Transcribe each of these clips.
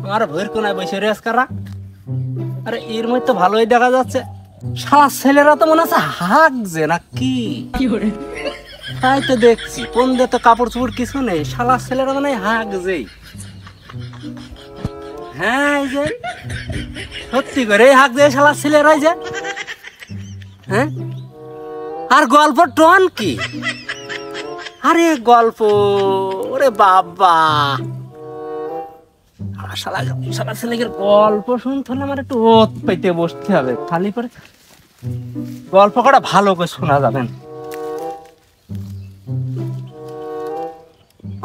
আমার ভয়ের কোনায় বসে রেস করা। আরে এর মধ্যে তো ভালোই দেখা যাচ্ছে, শালা ছেলেরা তো মনে হচ্ছে হাঁকছে না কি? তাই তো দেখছি, কোন দিয়ে তো কাপড় চোপড় কিছু নেই, শালা ছেলেরা মানে হাঁকছেই। হ্যাঁ এই যে সত্যি করে হাঁক দিয়ে শালা ছেলেরাই যে। হ্যাঁ আর গল্প টন কি? আরে গল্প, ওরে বাবা, শালা শালা ছেলেদের গল্প শুনতে হলে আমার একটু ওত পেতে বসতে হবে, খালি করে গল্প কটা ভালো করে শোনা যাবে না।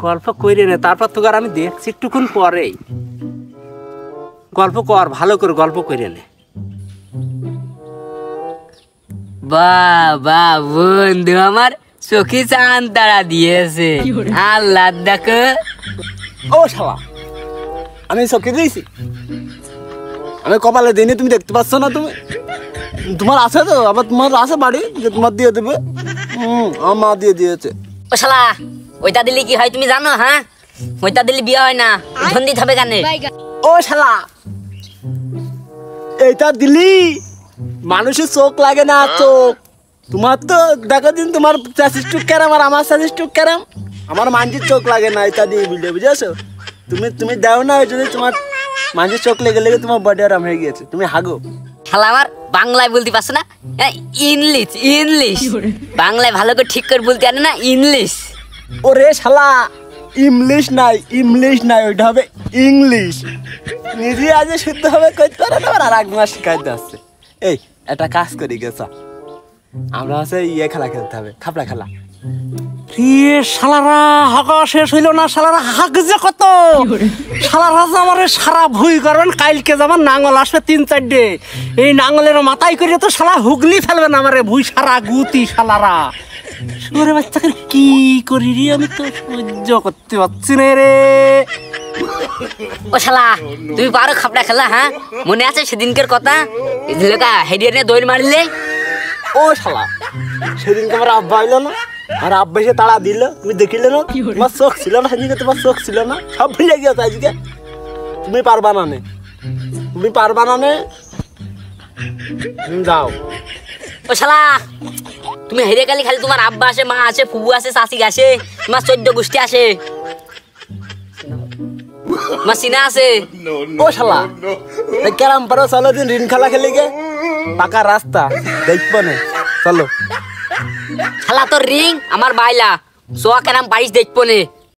গল্প কইরে নে, তারপর তো আর আমি দেখছি একটুক্ষণ পরেই। গল্প কর, ভালো করে গল্প কইরে নে। বাবা বন্ধু আমার চোখে চান তারা দিয়েছে, আল্লাহ দেখো। ও শালা, আমি চোখে দিয়েছি? আমি কপালে দিইনি, তুমি দেখতে পাচ্ছ না? তুমি তোমার আছে তো, আবার তোমার আছে বাড়ি যে তোমার দিয়ে দেবে? আমার মা দিয়ে দিয়েছে। ও শালা, ওইটা দিলে কি হয় তুমি জানো? হ্যাঁ, ওইটা দিলে বিয়ে হয় না, ধন দিতে হবে কানে। ও শালা, এইটা দিলি মানুষের চোখ লাগে না, চোখ। তোমার তো দেখো দিন, তোমার ৪৫ ক্যারাম আর আমার ৪৫ ক্যারাম, আমার মানজির চোখ লাগে না এটা দিয়ে বুঝলে, বুঝেছো? তুমি দাও না, ওই জন্য তোমার মানজির চোখ লেগে লেগে তোমার বডি আরাম হয়ে গিয়েছে, তুমি হাগো। শালা আমার বাংলায় বলতে পারছো না, ইংলিশ ইংলিশ বাংলায় ভালো করে ঠিক করে বলতে জানে না, ইংলিশ। ওরে শালা, ইংলিশ নাই, ওইটা হবে ইংলিশ। নিজে আজ শুদ্ধ হবে করতে পারে না, আর ১ মাস শিখাইতে আসছে। এই একটা কাজ করি গেছ, আমরা হচ্ছে ইয়ে খেলা খেলতে হবে, খাপড়া খেলা। রে শালারা হাগা শেষ হইল না, শালারা হাগছে কত। শালারা যে আমার সারা ভুই করবেন, কালকে যাবার নাঙ্গল আসবে ৩-৪টে, এই নাঙ্গলের মাথায় করে তো শালা হুগলি ফেলবে না আমারে, ভুই সারা গুতি শালারা। ওরে বাচ্চাকে কি করি রে, আমি তো সহ্য করতে পারছি না রে। ও শালা, তুমি পারো খাপড়া খেলা? হ্যাঁ, মনে আছে সেদিনকার কথা, হেডিয়ে নিয়ে দৌড় মারলে? ও শালা, সেদিন তোমার আব্বা আইলো না, আর আব্বা এসে তাড়া দিল, তুমি দেখিলে না? তোমার চোখ ছিল না সেদিকে, তোমার চোখ ছিল না, সব ভুলে গিয়েছে আজকে। তুমি পারবা না নে, তুমি পারবা না নে, যাও। ও শালা, তুমি হেরে গেলে খালি তোমার আব্বা আসে, মা আসে, ফুবু আসে, শাশি আসে, তোমার ১৪ গোষ্ঠী আসে, তোমার সিনা আছে। ও শালা, ক্যারাম পারো, চলো দিন ঋণ খেলা খেলে গে, পাকা রাস্তা দেখবো না, চলো। শালা তোর রিং আমার বাইলা, সোয়া কেরাম পারিস দেখবো নে।